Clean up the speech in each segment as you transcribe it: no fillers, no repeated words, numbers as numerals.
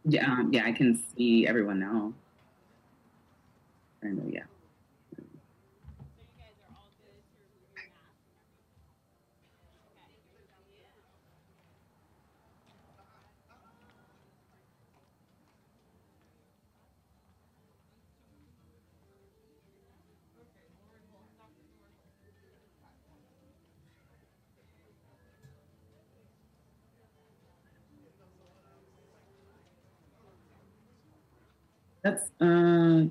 Yeah, yeah, I can see everyone now. I know, yeah. That's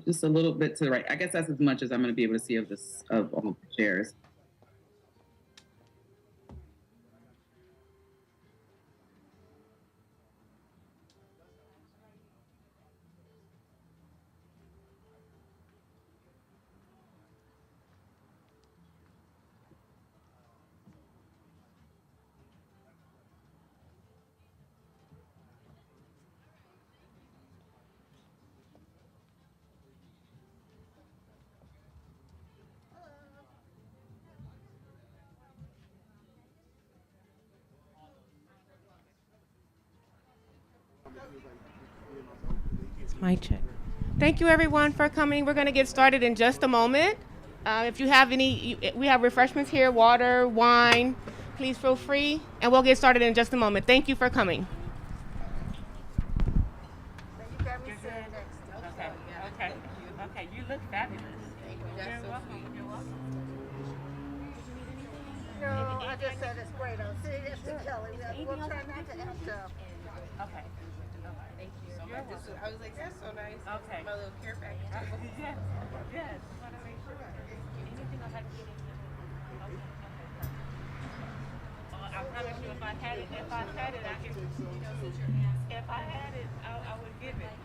just a little bit to the right. I guess that's as much as I'm going to be able to see of this of all the chairs. My check. Thank you, everyone, for coming. We're going to get started in just a moment. If you have we have refreshments here, water, wine. Please feel free, and we'll get started in just a moment. Thank you for coming. You got me sitting next to you. Okay. Okay. Okay. You look fabulous. Thank you. That's so welcome. Sweet. You're welcome. No, I just said it's great. I'm sitting next to Kelly. We'll try not to act up. Okay. Thank you. So I was like, that's so nice. Okay. My little care package. Yes. Yes. I want to make sure. Anything I had to get in here. Okay. Okay. I promise you, if I had it, I could. If I had it, I would give it.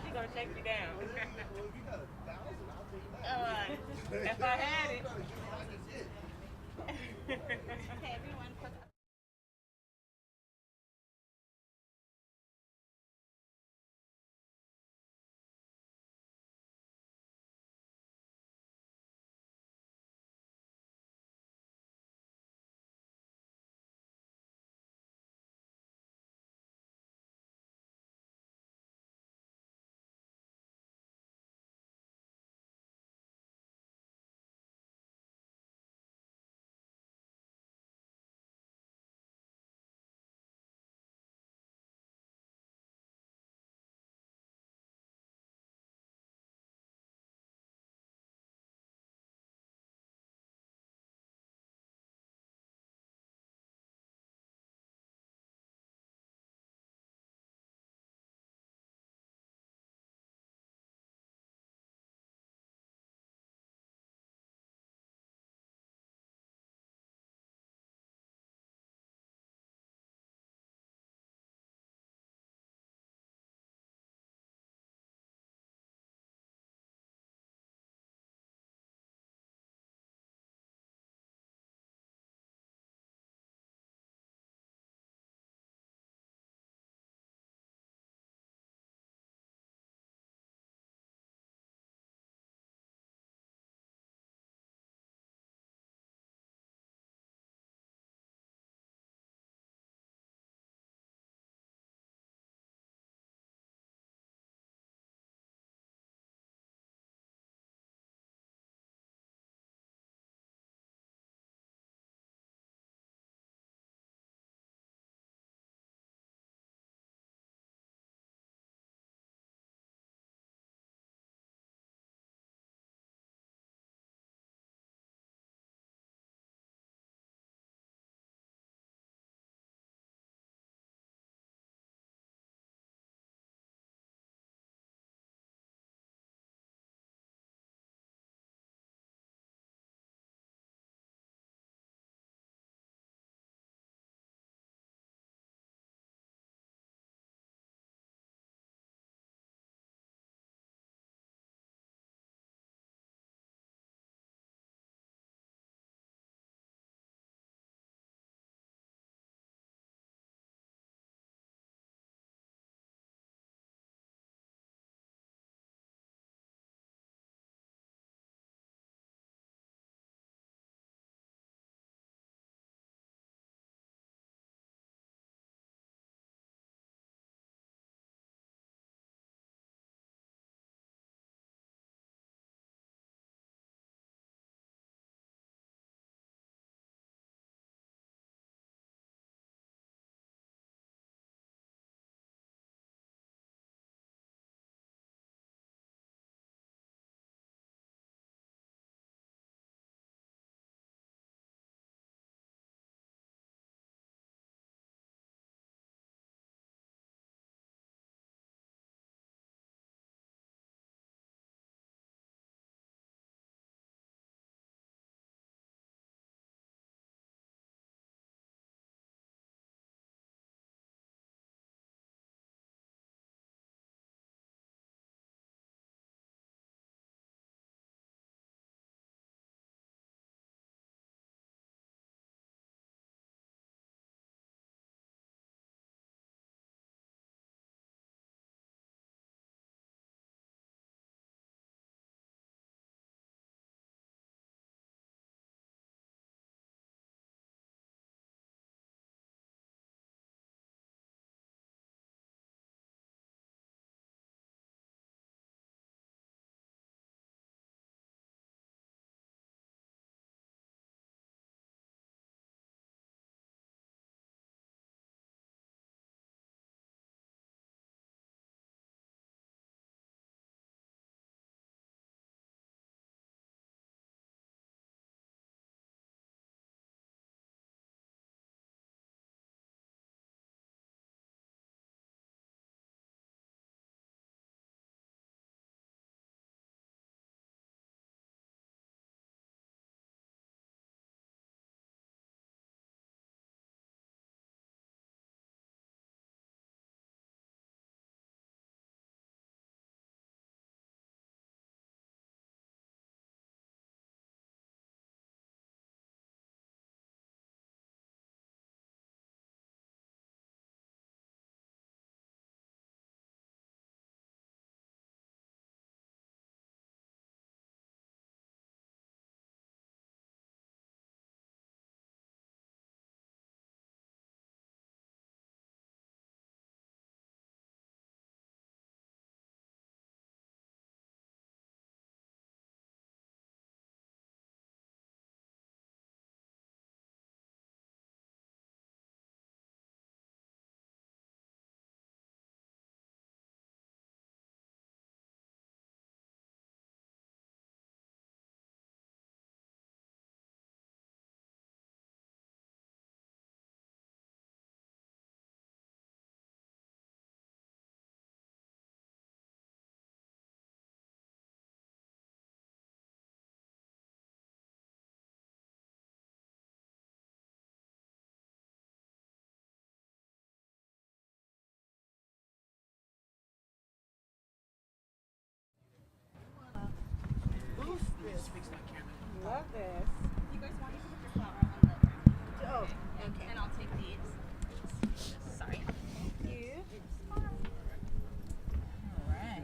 She's gonna take me down. If I had it. Okay, everyone, put Love this. You guys want to put your flower on the ground? Oh, okay. And I'll take these. Sorry. Thank you. All right.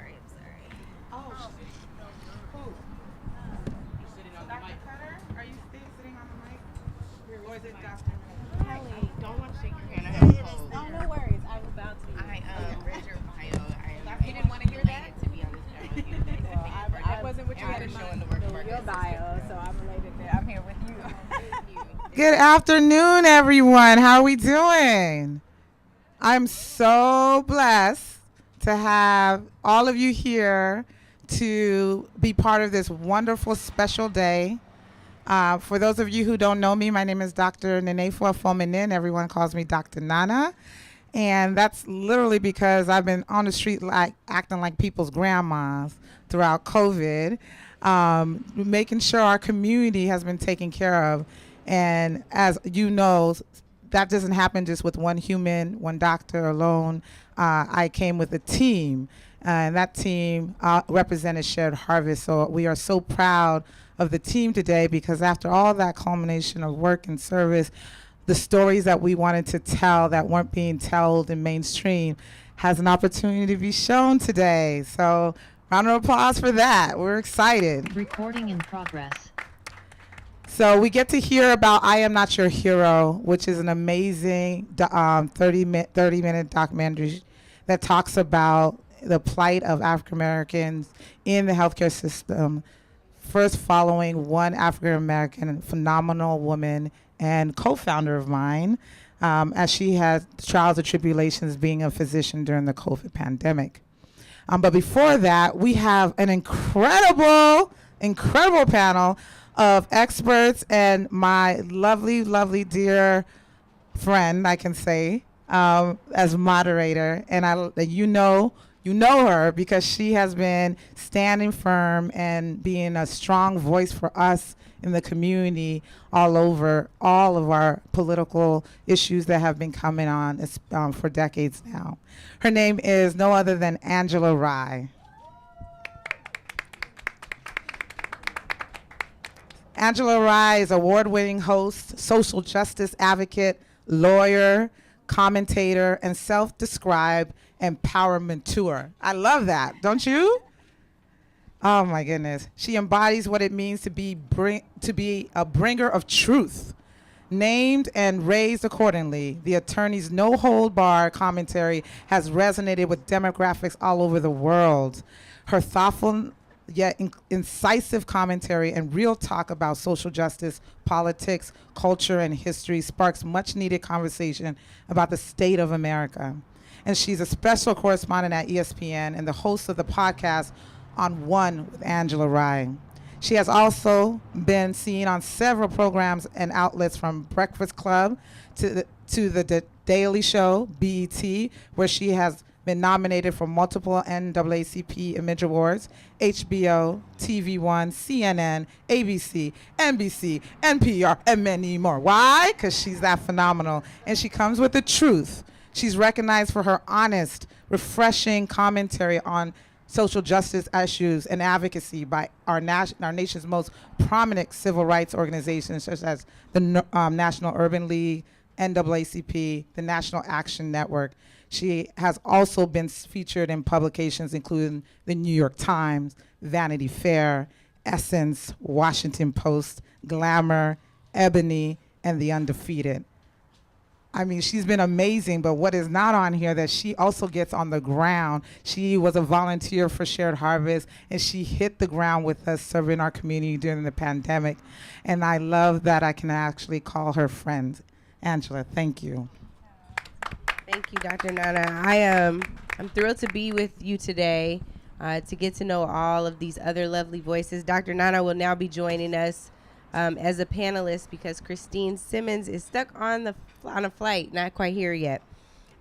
I'm sorry. Oh. Dr. Cutter, are you still sitting on the mic? Or is it Dr. Kelly, don't want to shake your hand. I have a cold. oh, no worries. I was about to. I read your bio. You didn't want to hear that? To be honest, I wasn't with you in your bio, so I'm related there. I'm here with you. Good afternoon, everyone. How are we doing? I'm so blessed to have all of you here to be part of this wonderful special day. For those of you who don't know me, my name is Dr. Nenefua Fominin. Everyone calls me Dr. Nana. And that's literally because I've been on the street acting like people's grandmas throughout COVID, making sure our community has been taken care of. And as you know, that doesn't happen just with one human, one doctor alone. I came with a team, and that team represented Shared Harvest. So we are so proud of the team today, because after all that culmination of work and service, the stories that we wanted to tell that weren't being told in mainstream has an opportunity to be shown today. So round of applause for that. We're excited. Recording in progress. So we get to hear about I Am Not Your Hero, which is an amazing 30-minute documentary that talks about the plight of African Americans in the healthcare system, first following one African American phenomenal woman and co-founder of mine, as she had trials and tribulations being a physician during the COVID pandemic. But before that, we have an incredible panel of experts and my lovely dear friend, I can say, as moderator. And you know her because she has been standing firm and being a strong voice for us in the community all over all of our political issues that have been coming on for decades now. Her name is no other than Angela Rye. Angela Rye is award-winning host, social justice advocate, lawyer, commentator, and self-described empowerment tour. I love that, don't you? Oh my goodness. She embodies what it means to be a bringer of truth. Named and raised accordingly, the attorney's no-hold-barred commentary has resonated with demographics all over the world. Her thoughtful yet incisive commentary and real talk about social justice, politics, culture, and history sparks much-needed conversation about the state of America. And she's a special correspondent at ESPN and the host of the podcast On One with Angela Rye. She has also been seen on several programs and outlets, from Breakfast Club to the Daily Show, BET, where she has been nominated for multiple NAACP Image Awards, HBO, TV One, CNN, ABC, NBC, NPR, and many more. Why? Because she's that phenomenal, and she comes with the truth. She's recognized for her honest, refreshing commentary on social justice issues and advocacy by our nation's most prominent civil rights organizations, such as the National Urban League, NAACP, the National Action Network. She has also been featured in publications including the New York Times, Vanity Fair, Essence, Washington Post, Glamour, Ebony, and The Undefeated. I mean, she's been amazing, but what is not on here that she also gets on the ground. She was a volunteer for Shared Harvest, and she hit the ground with us serving our community during the pandemic. And I love that I can actually call her friend. Angela, thank you. Thank you, Dr. Nana. I'm thrilled to be with you today to get to know all of these other lovely voices. Dr. Nana will now be joining us as a panelist because Christine Simmons is stuck on a flight, not quite here yet.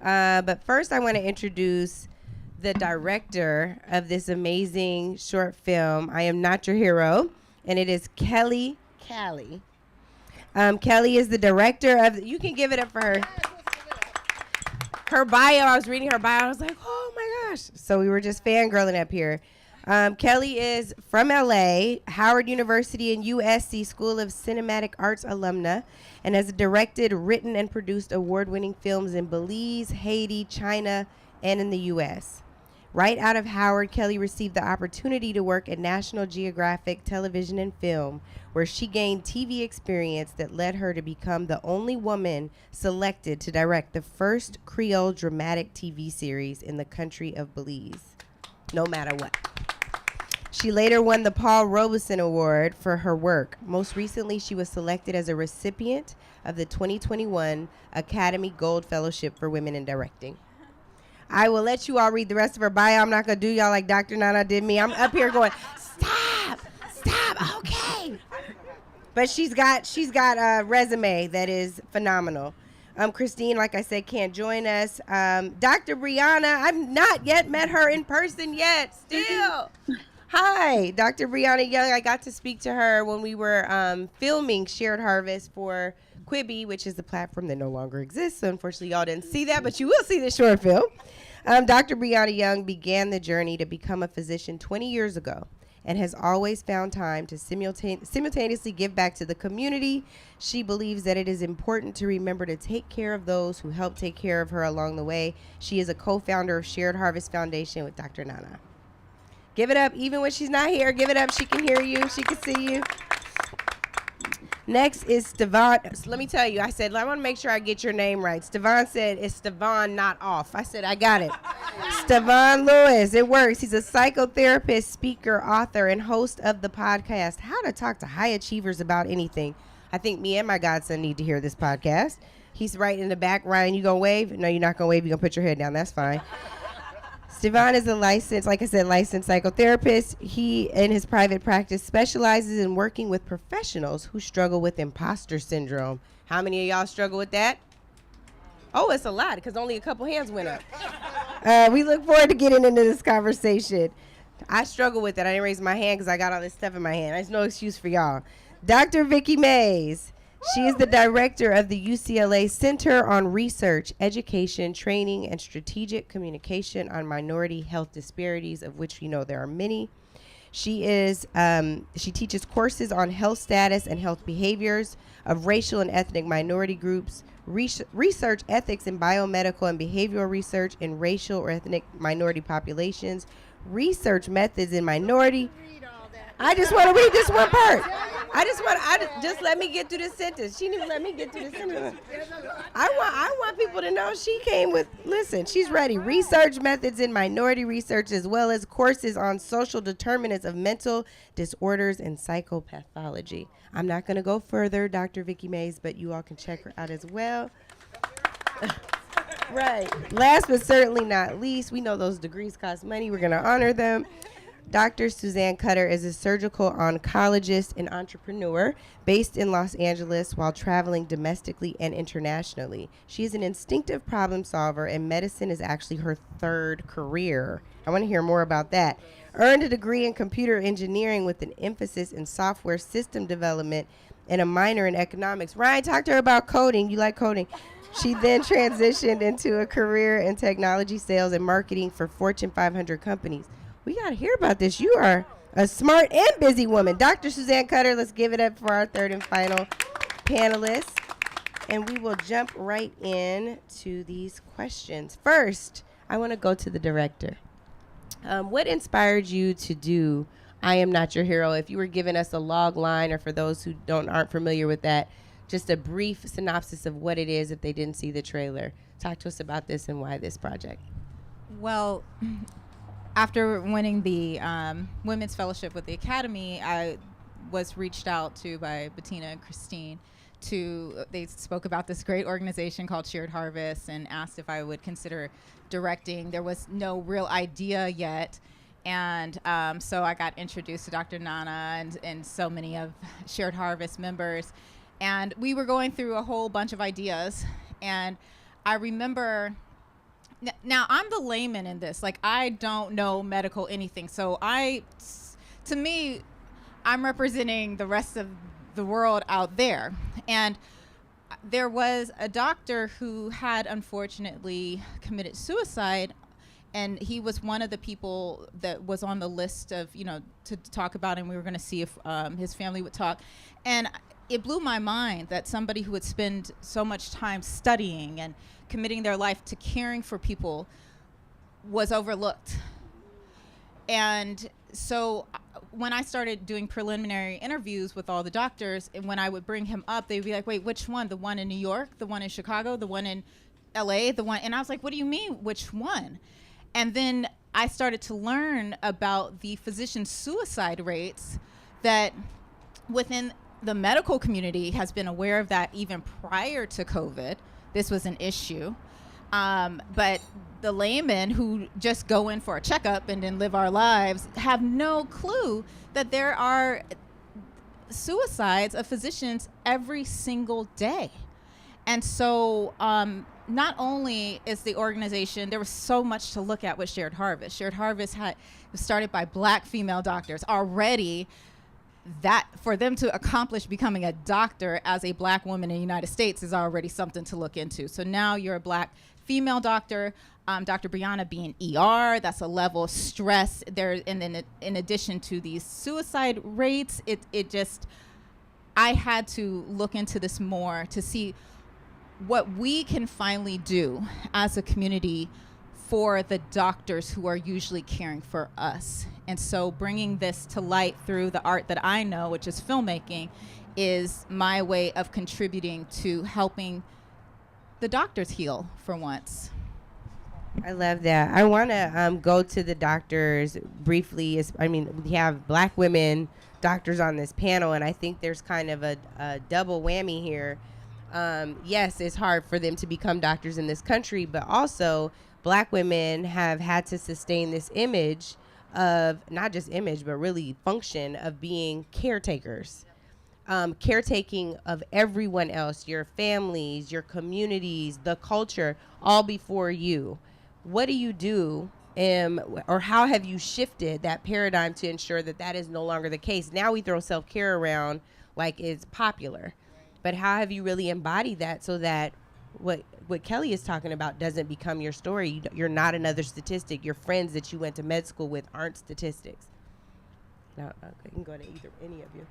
But first, I want to introduce the director of this amazing short film, I Am Not Your Hero, and it is Kelly Callie. Kelly is the director of, you can give it up for her. Her bio, I was reading her bio, I was like, oh my gosh. So we were just fangirling up here. Kelly is from LA, Howard University and USC School of Cinematic Arts alumna, and has directed, written, and produced award-winning films in Belize, Haiti, China, and in the US. Right out of Howard, Kelly received the opportunity to work at National Geographic Television and Film, where she gained TV experience that led her to become the only woman selected to direct the first Creole dramatic TV series in the country of Belize, no matter what. She later won the Paul Robeson Award for her work. Most recently, she was selected as a recipient of the 2021 Academy Gold Fellowship for Women in Directing. I will let you all read the rest of her bio. I'm not going to do y'all like Dr. Nana did me. I'm up here going, stop, okay. But she's got a resume that is phenomenal. Christine, like I said, can't join us. Dr. Brianna, I've not yet met her in person yet, still. Hi, Dr. Brianna Young. I got to speak to her when we were filming Shared Harvest for Quibi, which is the platform that no longer exists. So unfortunately, y'all didn't see that, but you will see the short film. Dr. Brianna Young began the journey to become a physician 20 years ago and has always found time to simultaneously give back to the community. She believes that it is important to remember to take care of those who help take care of her along the way. She is a co-founder of Shared Harvest Foundation with Dr. Nana. Give it up, even when she's not here. Give it up. She can hear you. She can see you. Next is Stevan. So let me tell you, I said, I want to make sure I get your name right. Stevan said, it's Stevan, not off. I said, I got it. Stevan Lewis. It works. He's a psychotherapist, speaker, author, and host of the podcast, How to Talk to High Achievers About Anything. I think me and my godson need to hear this podcast. He's right in the back. Ryan, you going to wave? No, you're not going to wave. You're going to put your head down. That's fine. Stevan is a licensed psychotherapist. He, in his private practice, specializes in working with professionals who struggle with imposter syndrome. How many of y'all struggle with that? Oh, it's a lot, because only a couple hands went up. We look forward to getting into this conversation. I struggle with it. I didn't raise my hand because I got all this stuff in my hand. There's no excuse for y'all. Dr. Vicki Mays. She is the director of the UCLA Center on Research, Education, Training, and Strategic Communication on Minority Health Disparities, of which you know there are many. She teaches courses on health status and health behaviors of racial and ethnic minority groups, research ethics in biomedical and behavioral research in racial or ethnic minority populations, research methods in minority. I just want to read this one part. Just let me get through this sentence. She didn't even let me get through the sentence. I want people to know she came with, listen, she's ready. Research methods in minority research, as well as courses on social determinants of mental disorders and psychopathology. I'm not going to go further, Dr. Vicki Mays, but you all can check her out as well. Right. Last but certainly not least, we know those degrees cost money. We're going to honor them. Dr. Suzanne Cutter is a surgical oncologist and entrepreneur based in Los Angeles while traveling domestically and internationally. She is an instinctive problem solver, and medicine is actually her third career. I want to hear more about that. Earned a degree in computer engineering with an emphasis in software system development and a minor in economics. Ryan, talk to her about coding. You like coding. She then transitioned into a career in technology sales and marketing for Fortune 500 companies. We got to hear about this. You are a smart and busy woman. Dr. Suzanne Cutter, let's give it up for our third and final panelist. And we will jump right in to these questions. First, I want to go to the director. What inspired you to do I Am Not Your Hero? If you were giving us a log line, or for those who aren't familiar with that, just a brief synopsis of what it is if they didn't see the trailer. Talk to us about this and why this project. Well, after winning the Women's Fellowship with the Academy, I was reached out to by Bettina and Christine. They spoke about this great organization called Shared Harvest and asked if I would consider directing. There was no real idea yet. And so I got introduced to Dr. Nana and so many of Shared Harvest members. And we were going through a whole bunch of ideas. And I remember Now I'm the layman in this. Like, I don't know medical anything. So to me, I'm representing the rest of the world out there. And there was a doctor who had unfortunately committed suicide, and he was one of the people that was on the list of, to talk about, and we were going to see if his family would talk. And it blew my mind that somebody who would spend so much time studying and committing their life to caring for people was overlooked. And so when I started doing preliminary interviews with all the doctors, and when I would bring him up, they'd be like, wait, which one? The one in New York, the one in Chicago, the one in LA, the one? And I was like, what do you mean, which one? And then I started to learn about the physician suicide rates that within the medical community has been aware of that even prior to COVID. This was an issue. But the laymen who just go in for a checkup and then live our lives have no clue that there are suicides of physicians every single day. And so not only is the organization, there was so much to look at with Shared Harvest. Shared Harvest was started by Black female doctors. Already, that for them to accomplish becoming a doctor as a Black woman in the United States is already something to look into. So now you're a Black female doctor, Dr. Brianna being ER, that's a level of stress there. And then in addition to these suicide rates, I had to look into this more to see what we can finally do as a community for the doctors who are usually caring for us. And so bringing this to light through the art that I know, which is filmmaking, is my way of contributing to helping the doctors heal for once. I love that. I want to go to the doctors briefly. We have Black women doctors on this panel, and I think there's kind of a double whammy here. Yes, it's hard for them to become doctors in this country, but also Black women have had to sustain this image of, not just image, but really function of being caretakers. Caretaking of everyone else, your families, your communities, the culture, all before you. What do you do, or how have you shifted that paradigm to ensure that that is no longer the case? Now we throw self-care around like it's popular. But how have you really embodied that so that what Kelly is talking about doesn't become your story? You're not another statistic. Your friends that you went to med school with aren't statistics. No, I can go to any of you.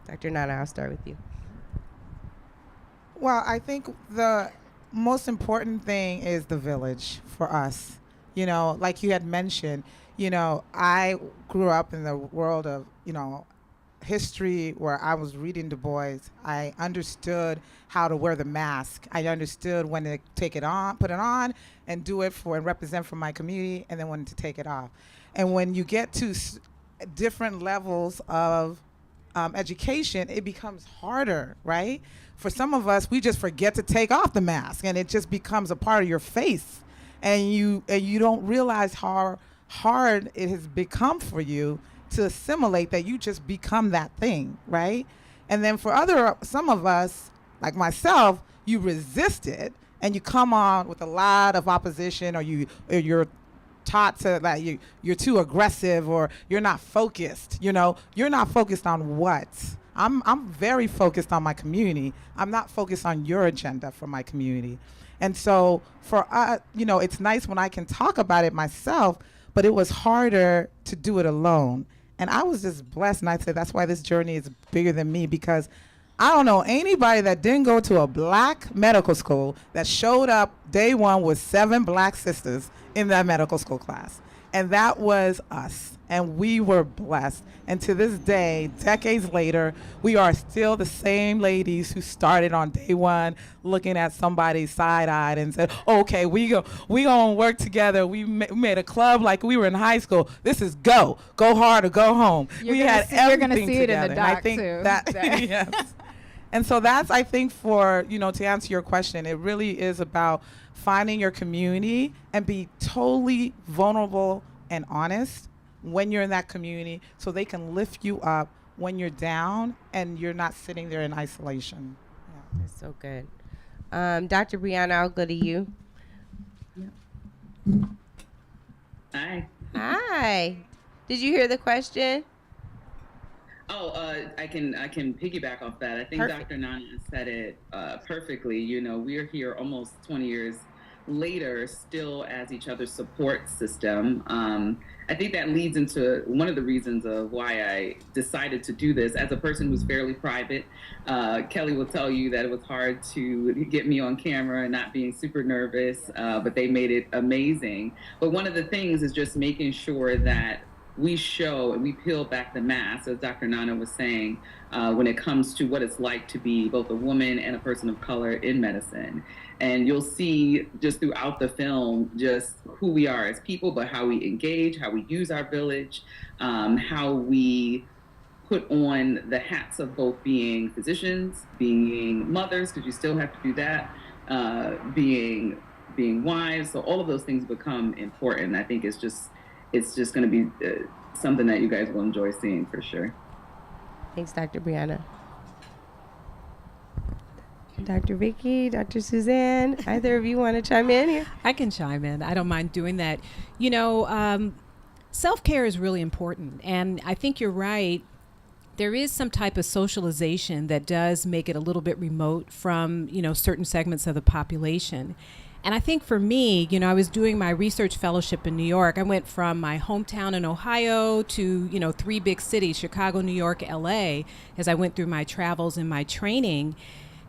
Dr. Nana, I'll start with you. Well, I think the most important thing is the village for us. Like you had mentioned, I grew up in the world of, history where I was reading Du Bois. I understood how to wear the mask. I understood when to take it on, put it on, and do it and represent for my community, and then when to take it off. And when you get to different levels of education, it becomes harder, right? For some of us, we just forget to take off the mask, and it just becomes a part of your face, and you don't realize how hard it has become for you to assimilate that you just become that thing, right? And then for some of us, like myself, you resist it, and you come on with a lot of opposition, or you're taught to that you're too aggressive, or you're not focused. You're not focused on what. I'm very focused on my community. I'm not focused on your agenda for my community. And so for us, it's nice when I can talk about it myself, but it was harder to do it alone. And I was just blessed, and I'd say that's why this journey is bigger than me, because I don't know anybody that didn't go to a Black medical school that showed up day one with 7 Black sisters in that medical school class. And that was us. And we were blessed. And to this day, decades later, we are still the same ladies who started on day one looking at somebody side-eyed and said, okay, we gonna work together. We made a club like we were in high school. This is go hard or go home. You're gonna see it in the doc, I think too. That, yes. And so that's, I think, for, to answer your question, it really is about finding your community and be totally vulnerable and honest when you're in that community, so they can lift you up when you're down and you're not sitting there in isolation. Yeah. That's so good. Dr. Brianna, I'll go to you. Hi. Hi. Did you hear the question? Oh, I can piggyback off that. I think Perfect. Dr. Nana said it perfectly. You know, we're here almost 20 years later, still as each other's support system. I think that leads into one of the reasons of why I decided to do this. As a person who's fairly private, Kelly will tell you that it was hard to get me on camera and not being super nervous, but they made it amazing. But one of the things is just making sure that we show and we peel back the mask, as Dr. Nana was saying, when it comes to what it's like to be both a woman and a person of color in medicine. And you'll see just throughout the film just who we are as people, but how we engage, how we use our village, how we put on the hats of both being physicians, being mothers, because you still have to do that, being wives. So all of those things become important. I think it's just going to be something that you guys will enjoy seeing for sure. Thanks, Dr. Brianna. Dr. Vicky, Dr. Suzanne, either of you want to chime in here? I can chime in. I don't mind doing that. You know, self-care is really important. And I think you're right. There is some type of socialization that does make it a little bit remote from, you know, certain segments of the population. And I think for me, you know, I was doing my research fellowship in New York. I went from my hometown in Ohio to, you know, 3 big cities, Chicago, New York, LA, as I went through my travels and my training.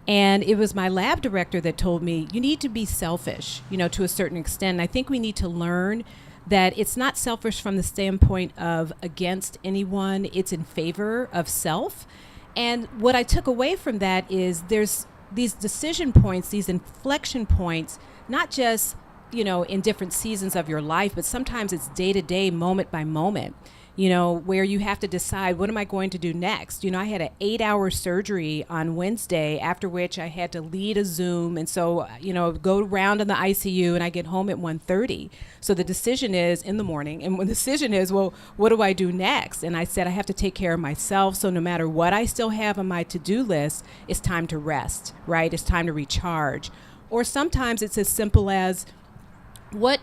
And it was my lab director that told me, you need to be selfish, you know, to a certain extent. And I think we need to learn that it's not selfish from the standpoint of against anyone, it's in favor of self. And what I took away from that is there's these decision points, these inflection points, not just, you know, in different seasons of your life, but sometimes it's day to day, moment by moment, you know, where you have to decide, what am I going to do next? You know, I had an 8-hour surgery on Wednesday, after which I had to lead a Zoom. And so, you know, go around in the ICU and I get home at 1:30. So the decision is in the morning. And when the decision is, well, what do I do next? And I said, I have to take care of myself. So no matter what I still have on my to-do list, it's time to rest, right? It's time to recharge. Or sometimes it's as simple as, what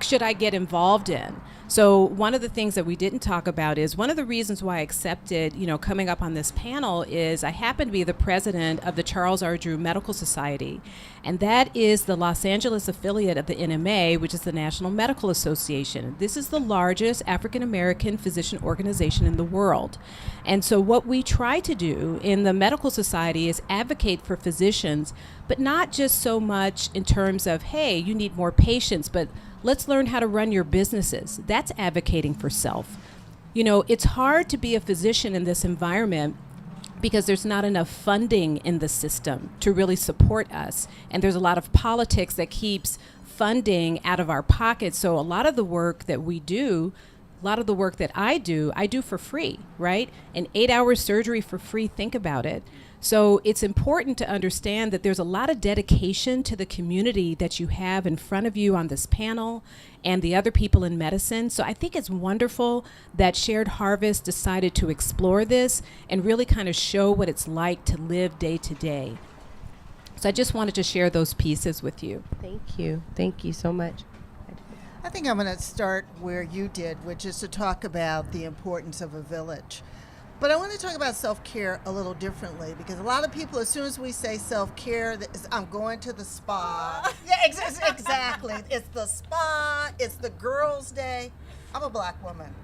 should I get involved in? So one of the things that we didn't talk about is one of the reasons why I accepted, you know, coming up on this panel is I happen to be the president of the Charles R. Drew Medical Society. And that is the Los Angeles affiliate of the NMA, which is the National Medical Association. This is the largest African-American physician organization in the world. And so what we try to do in the medical society is advocate for physicians, but not just so much in terms of, hey, you need more patients, but let's learn how to run your businesses. That's advocating for self. You know, it's hard to be a physician in this environment because there's not enough funding in the system to really support us. And there's a lot of politics that keeps funding out of our pockets. So a lot of the work that we do, a lot of the work that I do for free, right? An 8-hour surgery for free, think about it. So it's important to understand that there's a lot of dedication to the community that you have in front of you on this panel and the other people in medicine. So I think it's wonderful that Shared Harvest decided to explore this and really kind of show what it's like to live day to day. So I just wanted to share those pieces with you. Thank you. Thank you so much. I think I'm going to start where you did, which is to talk about the importance of a village. But I want to talk about self-care a little differently, because a lot of people, as soon as we say self-care, I'm going to the spa. Yeah, exactly. It's the spa. It's the girls' day. I'm a black woman.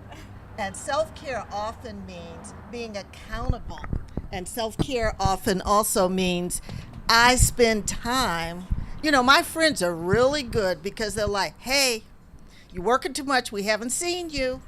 And self-care often means being accountable. And self-care often also means I spend time. You know, my friends are really good because they're like, hey, you're working too much. We haven't seen you.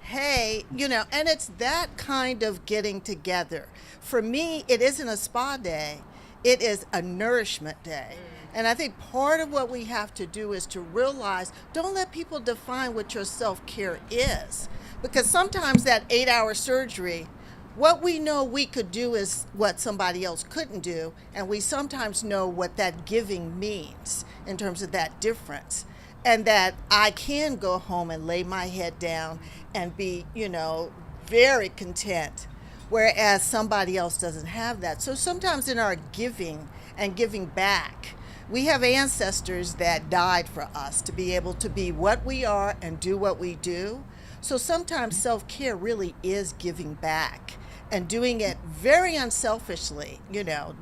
Hey, you know, and it's that kind of getting together. For me, it isn't a spa day. It is a nourishment day. And I think part of what we have to do is to realize, don't let people define what your self-care is. Because sometimes that 8-hour surgery, what we know we could do is what somebody else couldn't do. And we sometimes know what that giving means in terms of that difference. And that I can go home and lay my head down and be, you know, very content, whereas somebody else doesn't have that. So sometimes in our giving and giving back, we have ancestors that died for us to be able to be what we are and do what we do. So sometimes self-care really is giving back and doing it very unselfishly.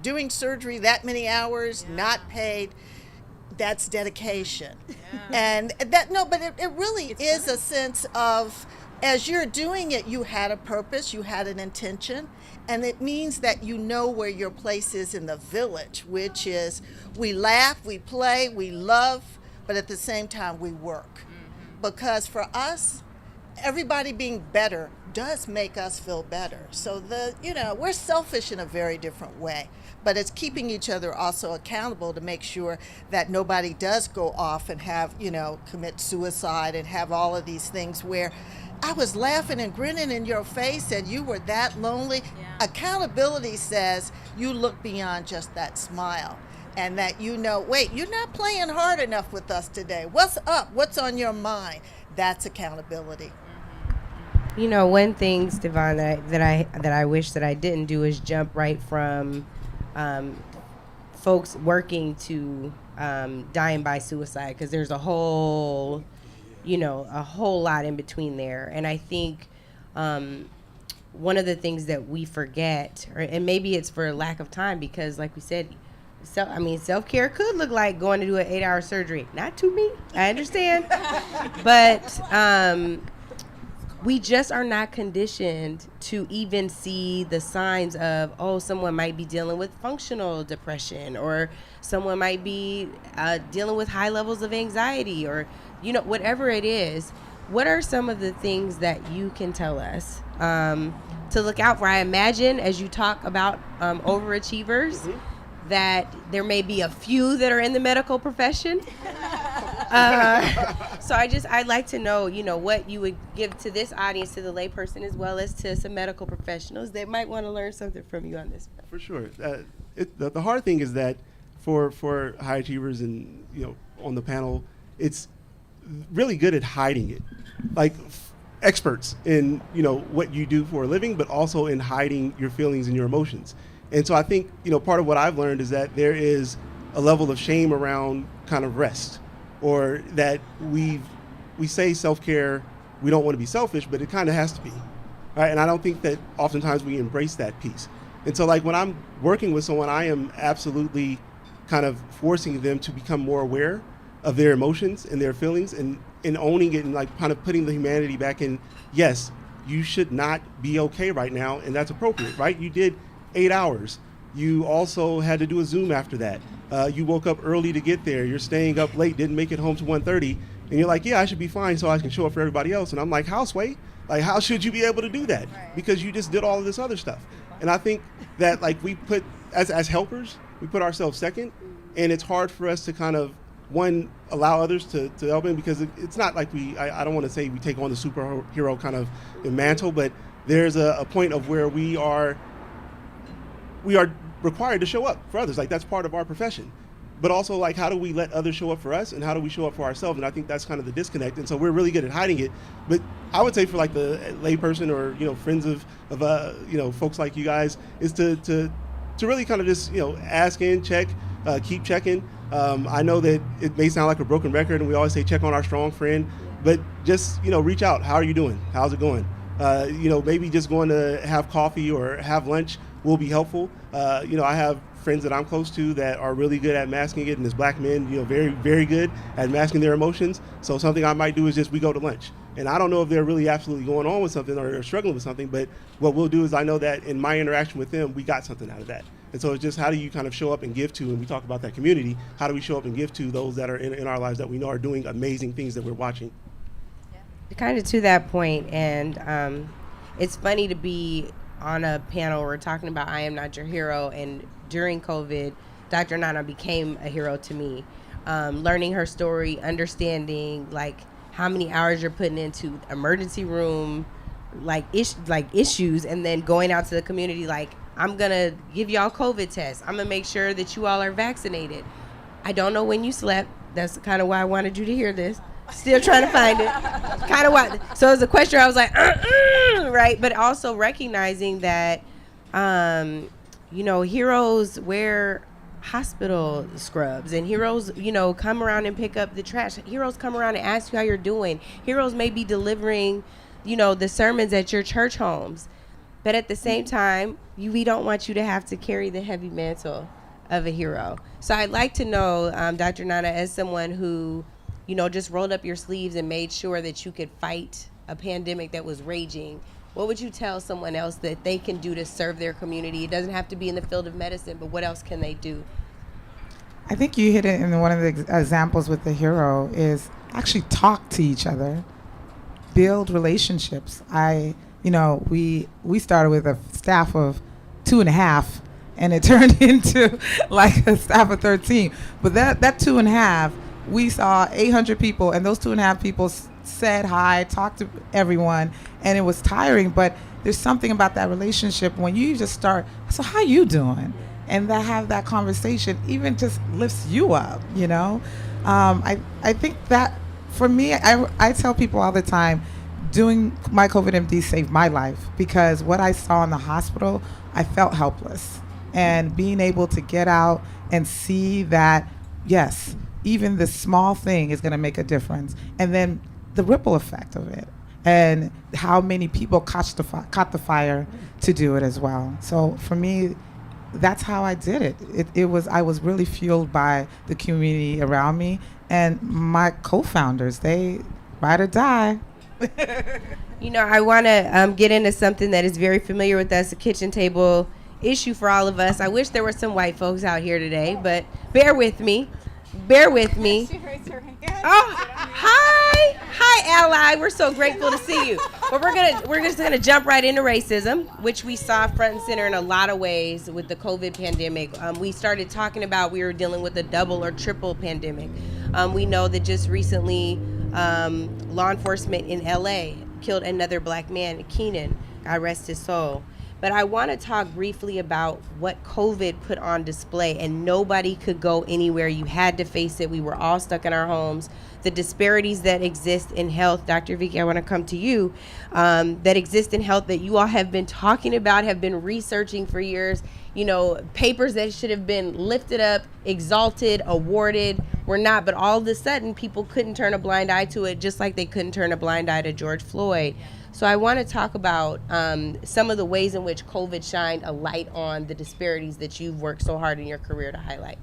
Doing surgery that many hours, not paid, that's dedication. And but it really is a sense of, as you're doing it, you had a purpose, you had an intention, and it means that you know where your place is in the village, which is we laugh, we play, we love, but at the same time we work. Because for us, everybody being better does make us feel better. So we're selfish in a very different way, but it's keeping each other also accountable to make sure that nobody does go off and have, commit suicide and have all of these things where I was laughing and grinning in your face and you were that lonely. Yeah. Accountability says you look beyond just that smile and that wait, you're not playing hard enough with us today. What's up? What's on your mind? That's accountability. One thing, Stevon, that I wish that I didn't do is jump right from folks working to dying by suicide, because there's a whole lot in between there. And I think one of the things that we forget, and maybe it's for lack of time, because like we said, self-care could look like going to do an 8-hour surgery. Not to me, I understand. But we just are not conditioned to even see the signs of, someone might be dealing with functional depression, or someone might be dealing with high levels of anxiety, or, whatever it is. What are some of the things that you can tell us to look out for? I imagine as you talk about overachievers, that there may be a few that are in the medical profession. So I'd like to know, what you would give to this audience, to the layperson, as well as to some medical professionals that might want to learn something from you on this. For sure. The hard thing is that for high achievers and, on the panel, it's really good at hiding it. Like experts in, what you do for a living, but also in hiding your feelings and your emotions. And so I think, part of what I've learned is that there is a level of shame around kind of rest, or that we say self-care, we don't want to be selfish, but it kind of has to be, right? And I don't think that oftentimes we embrace that piece. And so like when I'm working with someone, I am absolutely kind of forcing them to become more aware of their emotions and their feelings, and owning it, and like kind of putting the humanity back in. Yes, you should not be okay right now, and that's appropriate, right? You did 8 hours. You also had to do a Zoom after that. You woke up early to get there. You're staying up late, didn't make it home to 1:30. And you're like, yeah, I should be fine so I can show up for everybody else. And I'm like, how, Sway? Like, how should you be able to do that? Because you just did all of this other stuff. And I think that like we put, as helpers, we put ourselves second. And it's hard for us to kind of, one, allow others to help in, because it's not like I don't want to say we take on the superhero kind of mantle, but there's a point of where we are required to show up for others. Like that's part of our profession. But also like, how do we let others show up for us, and how do we show up for ourselves? And I think that's kind of the disconnect. And so we're really good at hiding it. But I would say for like the layperson, or, friends of folks like you guys, is to really kind of just, ask in, check, keep checking. I know that it may sound like a broken record, and we always say check on our strong friend, but just, reach out. How are you doing? How's it going? Maybe just going to have coffee or have lunch will be helpful. I have friends that I'm close to that are really good at masking it, and as black men, very, very good at masking their emotions. So something I might do is just we go to lunch. And I don't know if they're really absolutely going on with something or struggling with something, but what we'll do is I know that in my interaction with them, we got something out of that. And so it's just, how do you kind of show up and give to, and we talk about that community, how do we show up and give to those that are in our lives that we know are doing amazing things that we're watching? Kind of to that point, and it's funny to be on a panel, we're talking about I Am Not Your Hero, and during COVID, Dr. Nana became a hero to me. Learning her story, understanding like how many hours you're putting into emergency room, issues, and then going out to the community like, I'm gonna give y'all COVID tests. I'm gonna make sure that you all are vaccinated. I don't know when you slept. That's kind of why I wanted you to hear this. Still trying to find it. Kind of why. So as a question, I was like, right? But also recognizing that, heroes wear hospital scrubs, and heroes, come around and pick up the trash. Heroes come around and ask you how you're doing. Heroes may be delivering, the sermons at your church homes. But at the same time, we don't want you to have to carry the heavy mantle of a hero. So I'd like to know, Dr. Nana, as someone who, just rolled up your sleeves and made sure that you could fight a pandemic that was raging, what would you tell someone else that they can do to serve their community? It doesn't have to be in the field of medicine, but what else can they do? I think you hit it in one of the examples with the hero is actually talk to each other, build relationships. We started with a staff of 2.5, and it turned into like a staff of 13. But that 2.5, we saw 800 people, and those 2.5 people said hi, talked to everyone, and it was tiring. But there's something about that relationship when you just start, so how you doing? And have that conversation even just lifts you up, I think that for me, I tell people all the time, doing my COVID MD saved my life, because what I saw in the hospital, I felt helpless. And being able to get out and see that, yes, even the small thing is going to make a difference. And then the ripple effect of it, and how many people caught the fire to do it as well. So for me, that's how I did it. I was really fueled by the community around me, and my co-founders, they ride or die. I want to get into something that is very familiar with us, a kitchen table issue for all of us. I wish there were some white folks out here today, but bear with me. Oh, hi, ally. We're so grateful to see you. But we're just gonna jump right into racism, which we saw front and center in a lot of ways with the COVID pandemic. We started talking about we were dealing with a double or triple pandemic. We know that just recently, law enforcement in LA killed another black man, Keenan, God rest his soul. But I want to talk briefly about what COVID put on display, and nobody could go anywhere. You had to face it. We were all stuck in our homes. The disparities that exist in health, Dr. Vicky, I want to come to you, that exist in health that you all have been talking about, have been researching for years, papers that should have been lifted up, exalted, awarded, were not. But all of a sudden, people couldn't turn a blind eye to it, just like they couldn't turn a blind eye to George Floyd. So I want to talk about some of the ways in which COVID shined a light on the disparities that you've worked so hard in your career to highlight.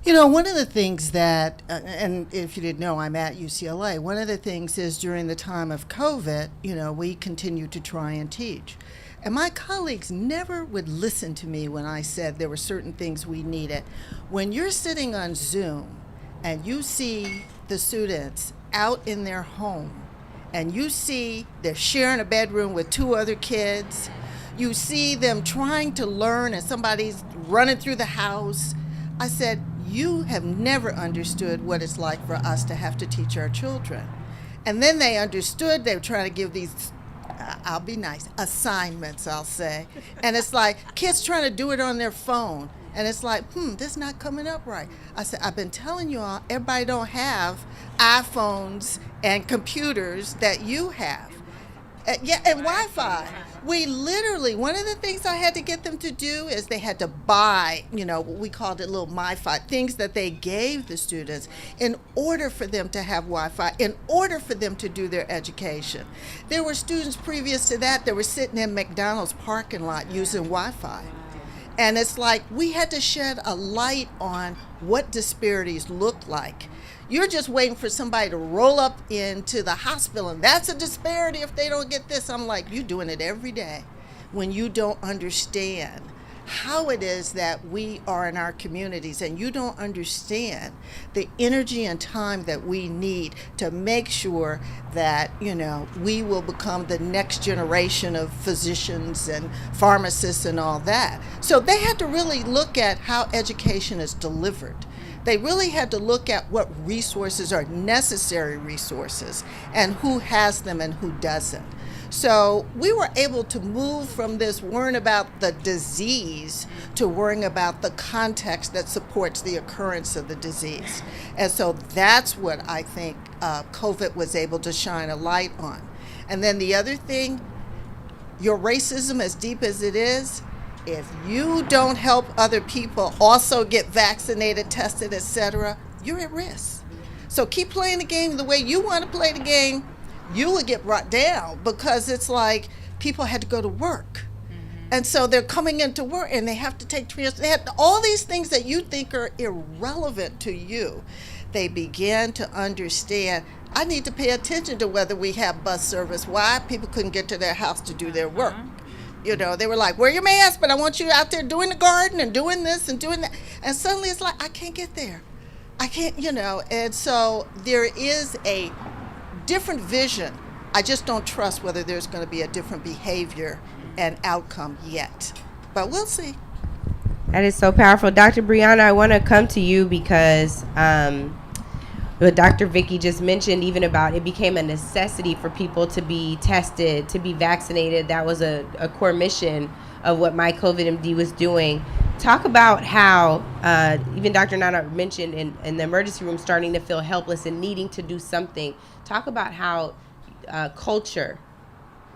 One of the things that, and if you didn't know, I'm at UCLA, one of the things is during the time of COVID, we continued to try and teach. And my colleagues never would listen to me when I said there were certain things we needed. When you're sitting on Zoom and you see the students out in their home, and you see they're sharing a bedroom with 2 other kids, you see them trying to learn and somebody's running through the house, I said, you have never understood what it's like for us to have to teach our children. And then they understood. They were trying to give these, I'll be nice, assignments, I'll say. And it's like kids trying to do it on their phone. And it's like, this is not coming up right. I said, I've been telling you all, everybody don't have iPhones and computers that you have. And Wi-Fi. We literally, one of the things I had to get them to do is they had to buy, we called it little MiFi, things that they gave the students in order for them to have Wi-Fi, in order for them to do their education. There were students previous to that were sitting in McDonald's parking lot using Wi-Fi. And it's like we had to shed a light on what disparities look like. You're just waiting for somebody to roll up into the hospital, and that's a disparity if they don't get this. I'm like, you're doing it every day when you don't understand how it is that we are in our communities, and you don't understand the energy and time that we need to make sure that, we will become the next generation of physicians and pharmacists and all that. So they had to really look at how education is delivered. They really had to look at what resources are necessary resources and who has them and who doesn't. So we were able to move from this worrying about the disease to worrying about the context that supports the occurrence of the disease. And so that's what I think COVID was able to shine a light on. And then the other thing, your racism, as deep as it is, If you don't help other people also get vaccinated, tested, etc., you're at risk. So keep playing the game the way you want to play the game. You will get brought down because it's like people had to go to work. And so they're coming into work and they have to take they have all these things that you think are irrelevant to you. They began to understand, I need to pay attention to whether we have bus service. Why? People couldn't get to their house to do their work. You know, they were like, wear your mask, but I want you out there doing the garden and doing this and doing that. And suddenly it's like, I can't get there. I can't, you know. And so there is a different vision. I just don't trust whether there's going to be a different behavior and outcome yet. But we'll see. That is so powerful. Dr. Brianna, I want to come to you because what Dr. Vicky just mentioned, even about it became a necessity for people to be tested, to be vaccinated. That was a core mission of what My COVID MD was doing. Talk about how, even Dr. Nana mentioned in the emergency room, starting to feel helpless and needing to do something. Talk about how culture,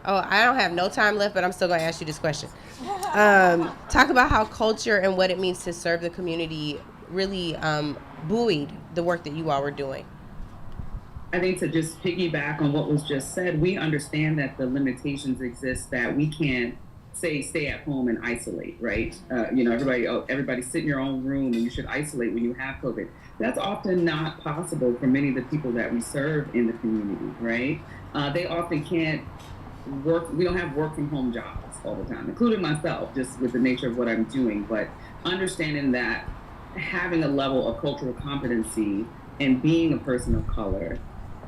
I don't have no time left, but I'm still going to ask you this question. Talk about how culture and what it means to serve the community really buoyed the work that you all were doing. I think to just piggyback on what was just said, we understand that the limitations exist, that we can't say stay at home and isolate, right? You know, everybody sit in your own room and you should isolate when you have COVID. That's often not possible for many of the people that we serve in the community, right? They often can't work. We don't have work from home jobs all the time, including myself, just with the nature of what I'm doing. But understanding that having a level of cultural competency and being a person of color,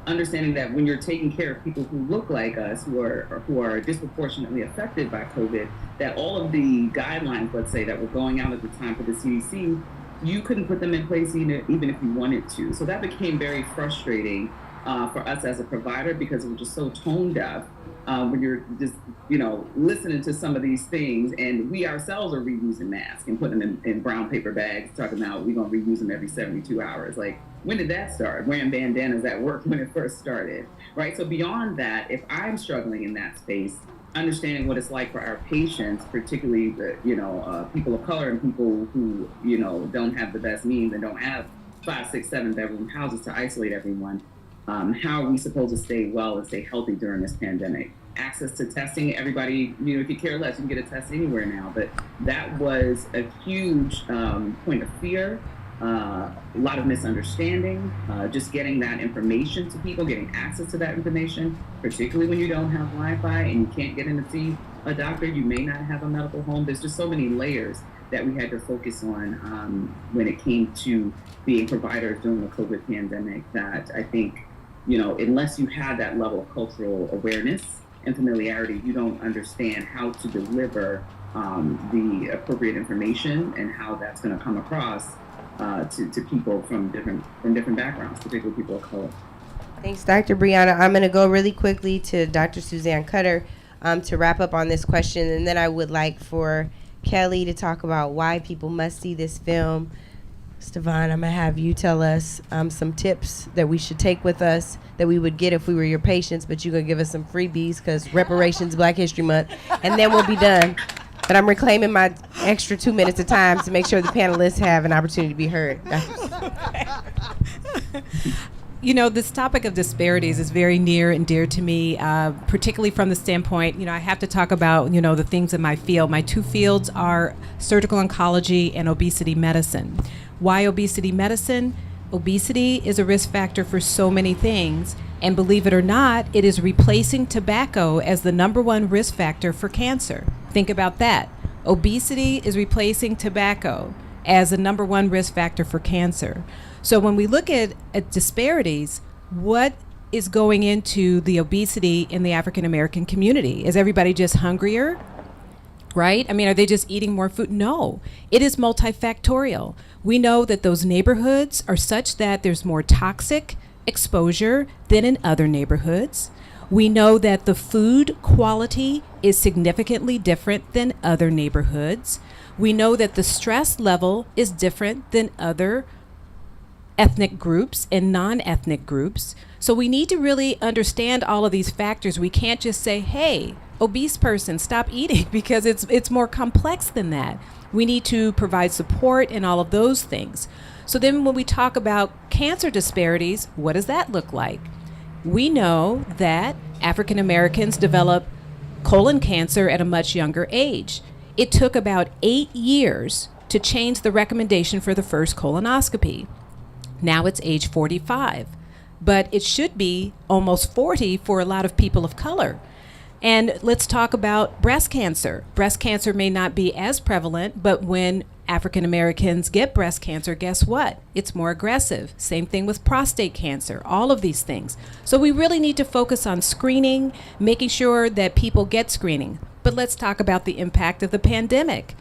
understanding that when you're taking care of people who look like us, who are disproportionately affected by COVID, that all of the guidelines, let's say, that were going out at the time for the CDC, you couldn't put them in place even if you wanted to. So that became very frustrating for us as a provider, because it was just so tone deaf when you're just, you know, listening to some of these things, and we ourselves are reusing masks and putting them in brown paper bags, talking about we're going to reuse them every 72 hours. Like, when did that start? Wearing bandanas at work when it first started, right? So beyond that, if I'm struggling in that space, understanding what it's like for our patients, particularly the, you know, people of color and people who, you know, don't have the best means and don't have 5, 6, 7 bedroom houses to isolate everyone, how are we supposed to stay well and stay healthy during this pandemic? Access to testing, everybody, you know, if you care less, you can get a test anywhere now. But that was a huge point of fear, a lot of misunderstanding, just getting that information to people, getting access to that information, particularly when you don't have Wi-Fi and you can't get in to see a doctor, you may not have a medical home. There's just so many layers that we had to focus on when it came to being providers during the COVID pandemic, that I think, you know, unless you have that level of cultural awareness and familiarity, you don't understand how to deliver the appropriate information and how that's going to come across to people from different backgrounds, particularly people of color. Thanks, Dr. Brianna. I'm going to go really quickly to Dr. Suzanne Cutter to wrap up on this question, and then I would like for Kelly to talk about why people must see this film. Stevan, I'm going to have you tell us some tips that we should take with us that we would get if we were your patients, but you're going to give us some freebies because reparations, Black History Month, and then we'll be done. But I'm reclaiming my extra 2 minutes of time to make sure the panelists have an opportunity to be heard. You know, this topic of disparities is very near and dear to me, particularly from the standpoint, you know, I have to talk about, you know, the things in my field. My 2 fields are surgical oncology and obesity medicine. Why obesity medicine? Obesity is a risk factor for so many things, and believe it or not, it is replacing tobacco as the #1 risk factor for cancer. Think about that. Obesity is replacing tobacco as the #1 risk factor for cancer. So when we look at disparities, what is going into the obesity in the African American community? Is everybody just hungrier? Right? I mean, are they just eating more food? No, it is multifactorial. We know that those neighborhoods are such that there's more toxic exposure than in other neighborhoods. We know that the food quality is significantly different than other neighborhoods. We know that the stress level is different than other ethnic groups and non-ethnic groups. So we need to really understand all of these factors. We can't just say, hey, obese person, stop eating, because it's more complex than that. We need to provide support and all of those things. So then when we talk about cancer disparities, what does that look like? We know that African Americans develop colon cancer at a much younger age. It took about 8 years to change the recommendation for the first colonoscopy. Now it's age 45, but it should be almost 40 for a lot of people of color. And let's talk about breast cancer. Breast cancer may not be as prevalent, but when African Americans get breast cancer, guess what? It's more aggressive. Same thing with prostate cancer, all of these things. So we really need to focus on screening, making sure that people get screening. But let's talk about the impact of the pandemic.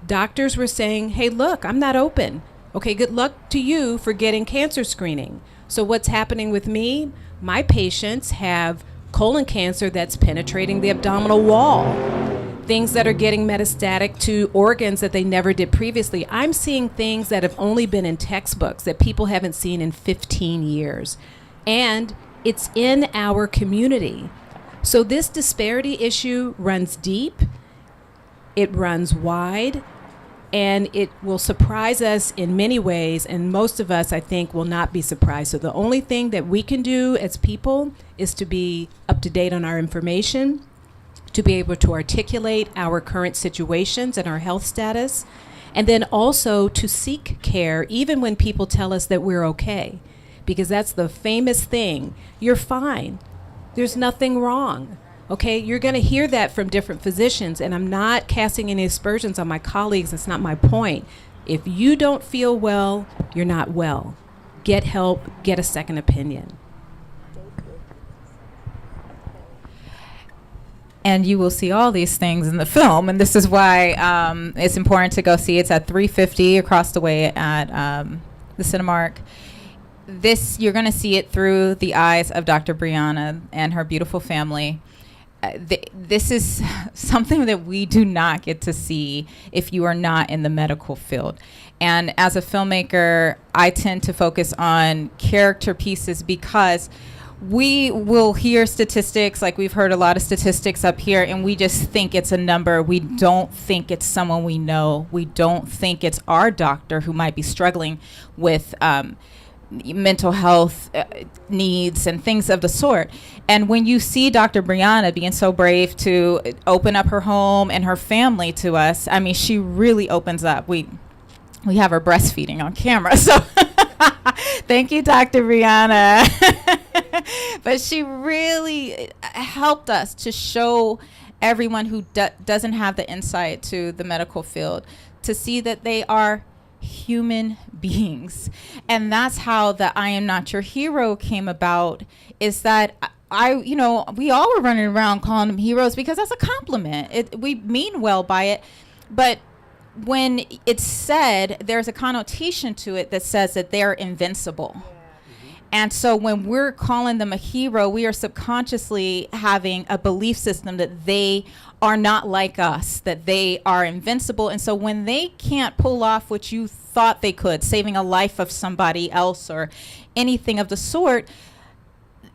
Doctors were saying, hey, look, I'm not open. Okay, good luck to you for getting cancer screening. So what's happening with me? My patients have colon cancer that's penetrating the abdominal wall, things that are getting metastatic to organs that they never did previously. I'm seeing things that have only been in textbooks that people haven't seen in 15 years. And it's in our community. So this disparity issue runs deep, it runs wide, and it will surprise us in many ways, and most of us, I think, will not be surprised. So the only thing that we can do as people is to be up to date on our information, to be able to articulate our current situations and our health status, and then also to seek care even when people tell us that we're okay, because that's the famous thing. You're fine. There's nothing wrong. Okay, you're going to hear that from different physicians, and I'm not casting any aspersions on my colleagues. That's not my point. If you don't feel well, you're not well. Get help, get a second opinion. And you will see all these things in the film, and this is why it's important to go see. It's at 350 across the way at the Cinemark. This, you're going to see it through the eyes of Dr. Brianna and her beautiful family. This is something that we do not get to see if you are not in the medical field. And as a filmmaker, I tend to focus on character pieces because we will hear statistics, like we've heard a lot of statistics up here, and we just think it's a number. We don't think it's someone we know. We don't think it's our doctor who might be struggling with mental health needs and things of the sort. And when you see Dr. Brianna being so brave to open up her home and her family to us, I mean, she really opens up. We have her breastfeeding on camera, so thank you, Dr. Brianna. But she really helped us to show everyone who doesn't have the insight to the medical field to see that they are human beings. And that's how the I Am Not Your Hero came about, is that we all were running around calling them heroes because that's a compliment. We mean well by it. But when it's said, there's a connotation to it that says that they're invincible. And so when we're calling them a hero, we are subconsciously having a belief system that they are not like us, that they are invincible. And so when they can't pull off what you thought they could, saving a life of somebody else or anything of the sort,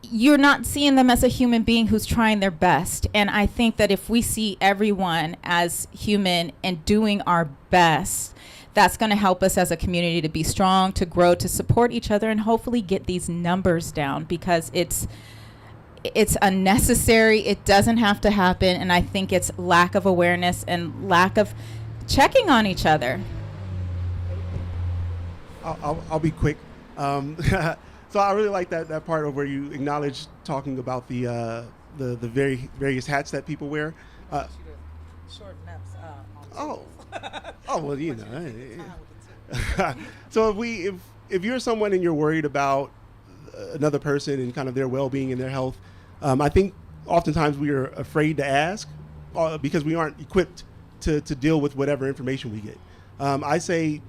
you're not seeing them as a human being who's trying their best. And I think that if we see everyone as human and doing our best, that's going to help us as a community to be strong, to grow, to support each other, and hopefully get these numbers down, because it's unnecessary. It doesn't have to happen. And I think it's lack of awareness and lack of checking on each other. I'll be quick. So I really like that part of where you acknowledge talking about the various hats that people wear. Well, you know. So if you're someone and you're worried about another person and kind of their well-being and their health, I think oftentimes we are afraid to ask because we aren't equipped to deal with whatever information we get. I say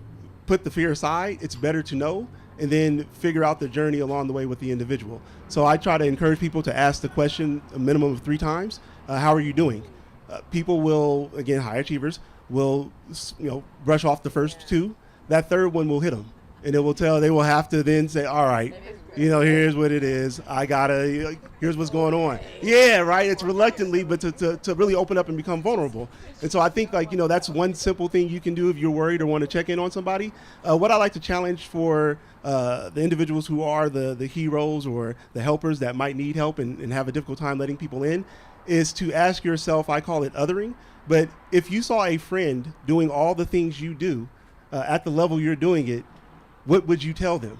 put the fear aside. It's better to know and then figure out the journey along the way with the individual. So I try to encourage people to ask the question a minimum of 3 times. How are you doing? People will, again, high achievers, will brush off the first 2. That third one will hit them. and they will have to then say, all right, here's what it is. Here's what's going on. Yeah, right. It's reluctantly, but to really open up and become vulnerable. And so I think that's one simple thing you can do if you're worried or want to check in on somebody. What I like to challenge for the individuals who are the heroes or the helpers that might need help and have a difficult time letting people in is to ask yourself, I call it othering, but if you saw a friend doing all the things you do at the level you're doing it, what would you tell them?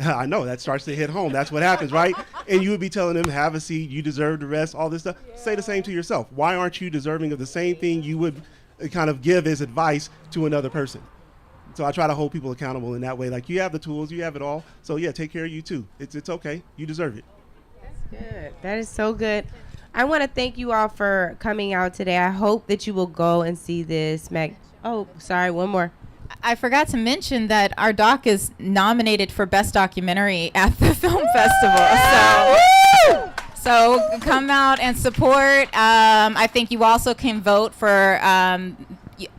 I know that starts to hit home. That's what happens, right? And you would be telling them, have a seat, you deserve the rest, all this stuff. Yeah. Say the same to yourself. Why aren't you deserving of the same thing you would kind of give as advice to another person? So I try to hold people accountable in that way. Like, you have the tools, you have it all. So yeah, take care of you too. It's okay. You deserve it. That's good. That is so good. I want to thank you all for coming out today. I hope that you will go and see this. One more. I forgot to mention that our doc is nominated for Best Documentary at the film festival. So come out and support. I think you also can vote for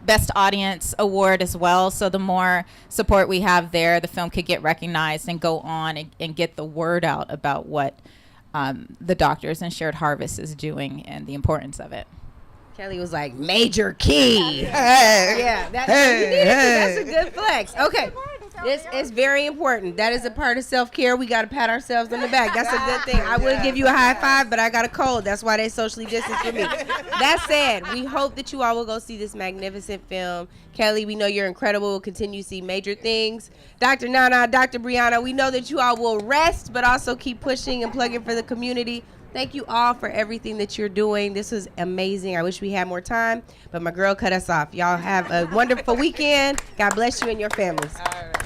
Best Audience Award as well. So the more support we have there, the film could get recognized and go on and get the word out about what the Doctors and Shared Harvest is doing and the importance of it. Kelly was like, major key. That's a good flex. Okay. This is very important. That is a part of self-care. We got to pat ourselves on the back. That's a good thing. I would give you a high five, but I got a cold. That's why they socially distanced for me. That said, we hope that you all will go see this magnificent film. Kelly, we know you're incredible. We'll continue to see major things. Dr. Nana, Dr. Brianna, we know that you all will rest, but also keep pushing and plugging for the community. Thank you all for everything that you're doing. This was amazing. I wish we had more time, but my girl cut us off. Y'all have a wonderful weekend. God bless you and your families. All right.